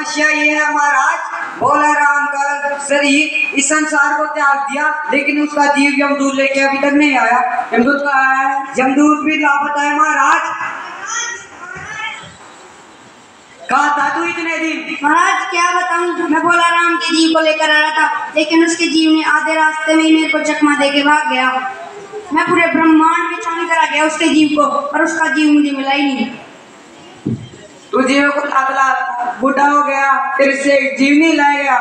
समस्या ये है महाराज, भोला राम का शरीर इस संसार को त्याग दिया, लेकिन उसका जीव यमदूत लेके अभी तक नहीं आया। यमदूत कहाँ है? यमदूत भी लापता है महाराज। कहा था तू इतने दिन? महाराज क्या बताऊं, मैं भोला राम के जीव को लेकर आ रहा था, लेकिन उसके जीव ने आधे रास्ते में ही मेरे को चकमा दे के भाग गया। मैं पूरे ब्रह्मांड में छान करा गया उसके जीव को, पर उसका जीव मुझे मिला ही नहीं। तू जीव को अगला बूढ़ा हो गया, तेरे से जीव नहीं लाएगा।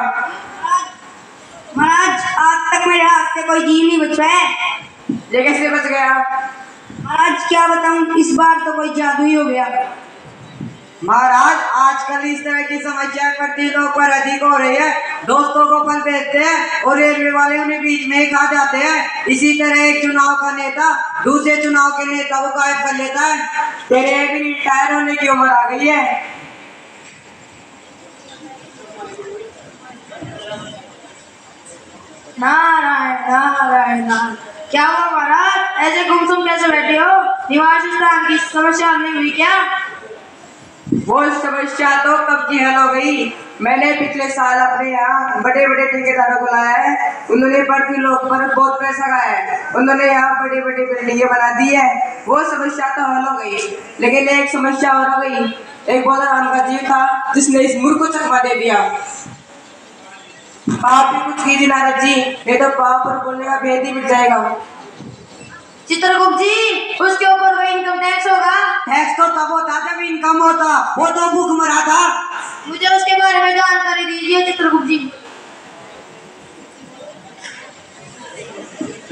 महाराज आज तक मेरे हाथ से कोई जीव नहीं बचा है। ये कैसे बच गया? महाराज क्या बताऊं, इस बार तो कोई जादू ही हो गया। महाराज आजकल इस तरह की समस्या प्रति लोग पर अधिक हो रही है। दोस्तों को फल भेजते हैं और रेलवे वाले उन्हें बीच में ही खा जाते हैं। इसी तरह एक चुनाव का नेता दूसरे चुनाव के नेता को गायब कर लेता है। तेरे भी रिटायर होने की उम्र आ गई है। नारायण नारायण नारायण। क्या हुआ महाराज, ऐसे गुमसुम कैसे बैठे हो? निवास स्थान की समस्या नहीं हुई क्या? वो समस्या तो कब की हल हो गई। मैंने पिछले साल अपने यहाँ बड़े बड़े ठेकेदारों को लाया है। उन्होंने पृथ्वी लोक पर बहुत पैसा लगाया है। उन्होंने यहाँ बड़ी बड़ी बिल्डिंगें बना दी है। वो समस्या तो हल हो गई, लेकिन एक समस्या और हो गई। एक भोला राम का जीव था जिसने इस मूर्ख को चकमा दे दिया। आप भी कुछ कीजिए नारद जी, नहीं तो पाप पर बोलने का भेद ही मिट जाएगा। चित्रगुप्त जी, उसके ऊपर वो इनकम टैक्स होगा। टैक्स तो तब होता जब इनकम होता, वो तो भूख मरा था। मुझे उसके बारे में जानकारी दीजिए चित्रगुप्त जी।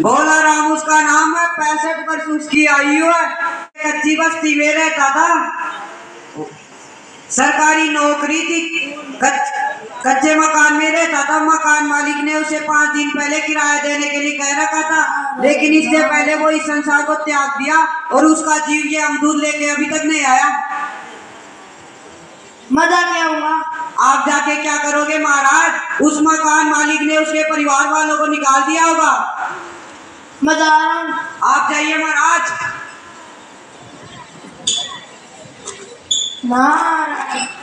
भोला राम उसका नाम है, 65 वर्ष उसकी आयु है। कच्ची बस्ती में रहता था, सरकारी नौकरी थी, कच्चे मकान में रहता था। मकान मालिक ने उसे 5 दिन पहले किराया देने के लिए कह रखा था, लेकिन इससे पहले वो इस संसार को त्याग दिया और उसका जीव ये अमदूत लेके अभी तक नहीं आया। मजा क्या हुआ? आप जाके क्या करोगे महाराज? उस मकान मालिक ने उसके परिवार वालों को निकाल दिया होगा। मजा आ रहा हूं। आप जाइए महाराज। नारायण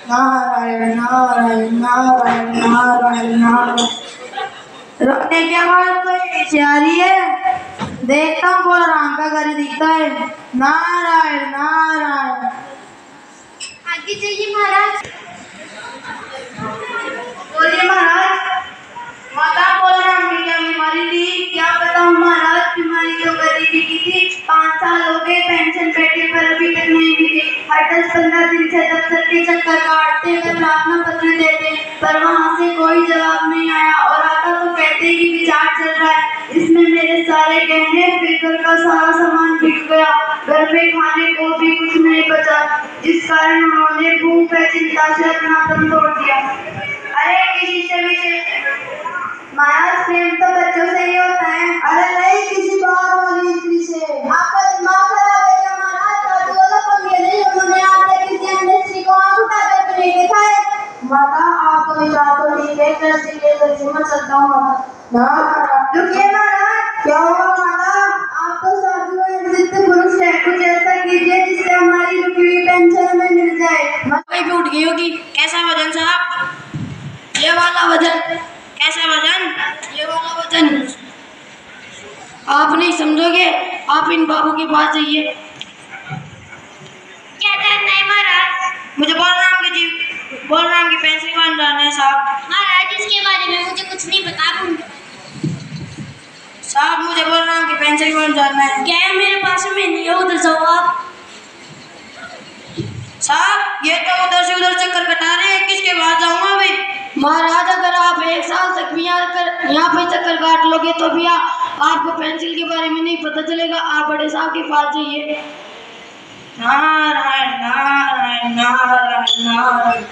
नारायण नारायण नारायण नारायण नारायण। रोकने के बाद कोई पीछे आ रही है, देखता हूँ भोला राम का घर दिखता है। नारायण नारायण। आगे जाइए महाराज। बोलिए महाराज। माता भोला राम की क्या बीमारी थी? क्या बताऊं महाराज, बीमारी तो गरीबी की थी। 5 साल हो गए पेंशन पेटे पर अभी तक नहीं मिली। हर 10-15 दिन से दफ्तर के चक्कर काटते हुए प्रार्थना पत्र देते, पर वहाँ से कोई जवाब नहीं आया। और आता तो कहते ही विचार चल रहा है। इसमें मेरे सारे गहने फिर घर का सारा सामान बिक गया। घर में खाने को भी कुछ नहीं बचा, जिस कारण उन्होंने भूख व चिंता से अपना दम तोड़ दिया। अरे किसी से भी महाराज, प्रेम तो बच्चों से ही होता है। अरे नहीं, किसी बाहर वाली स्त्री से। आपका दिमाग खराब है क्या महाराज? वाला पंगे नहीं, उन्होंने आज तक किसी अन्य स्त्री को आंख उठाकर तो नहीं देखा है। माता आपका विचार तो ठीक है, कैसे कैसे मैं चलता हूँ माता। रुकिए महाराज। क्या हुआ माता? आप तो साधु हैं, सिद्ध पुरुष है, कुछ ऐसा कीजिए जिससे हमारी रुकी हुई पेंशन हमें मिल जाए। कोई भी उठ गई होगी। कैसा वजन साहब? ये वाला वजन। कैसा वजन? ये वाला वजन। आप नहीं समझोगे, आप इन बाबू के पास जाइए। क्या करना है महाराज? मुझे बोल रहा हूँ कि पेंसिल बन जाना है साहब। महाराज इसके बारे में मुझे कुछ नहीं पता। साहब मुझे बोल रहा हूँ कि पेंसिल बन जाना है। क्या है मेरे पास में नहीं है, उधर जाओ आप। साहब ये तो उधर से उधर चक्कर कटा रहे हैं, किसके पास जाऊंगा अभी? महाराज अगर आप 1 साल तक भी यहाँ पे चक्कर काट लोगे तो भी आपको पेंसिल के बारे में नहीं पता चलेगा। आप बड़े साहब के पास जाइए। नारायण नारायण नारायण नारायण।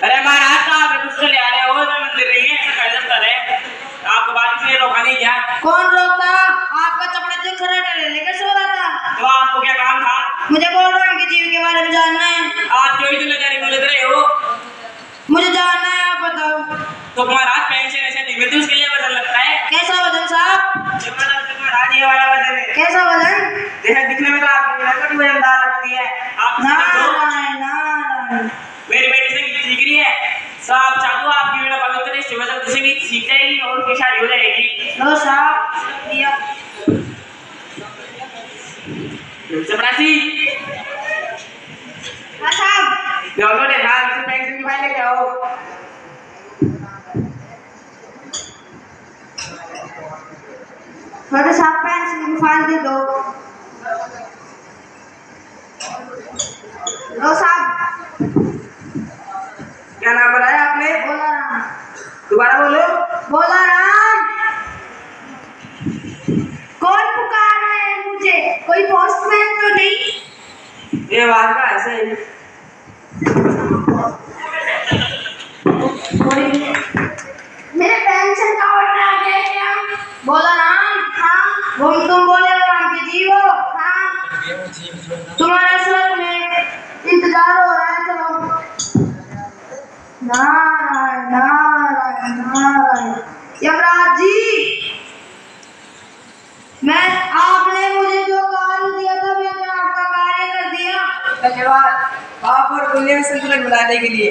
अरे महाराज आप कुछ ले आ रहे हो, मंदिर रही है, कैसे कर रहे हैं? आपको बात इसलिए रोका नहीं क्या? कौन रोकता? आपका चपड़ा जो खराटा लेकर सो रहा था। तो आपको क्या काम था? मुझे बोल रहा हूँ कि जीव के बारे में जानना है। आप क्यों इतने जारी बोल रहे हो? मुझे जानना है, आप बताओ। तो महाराज पेंशन ऐसे नहीं मिलती, उसके लिए वजन लगता है। कैसा वजन साहब? महाराज ये वाला वजन है। कैसा वजन? देखने में तो आपकी वजनदार लगती है। आप हाँ से भी सीख जाएगी और उसकी शादी हो जाएगी। लो साहब दिया। चपरासी हाँ साहब। जाओ तो देखा इसे पेंसिल की फाइल लेके आओ। छोटे साहब पेंसिल की फाइल दे दो। लो साहब। क्या नाम बताया आपने? बोला राम। दोबारा बोलो। बोला राम। कौन पुकार रहा है मुझे? कोई पोस्टमैन तो नहीं? ये बात का ऐसे ही। मेरे पेंशन का ऑर्डर आ गया क्या? बोला राम। हाँ। तुम बोले हो राम के जीवो। हाँ। तुम्हारा स्वर्ग में इंतजार हो रहा है। चलो। नारायण नारायण नारायण। यमराज जी, मैं आपने मुझे जो कार्य दिया था मैंने आपका कार्य कर दिया। धन्यवाद पाप और पुण्य में संतुलन बनाने के लिए।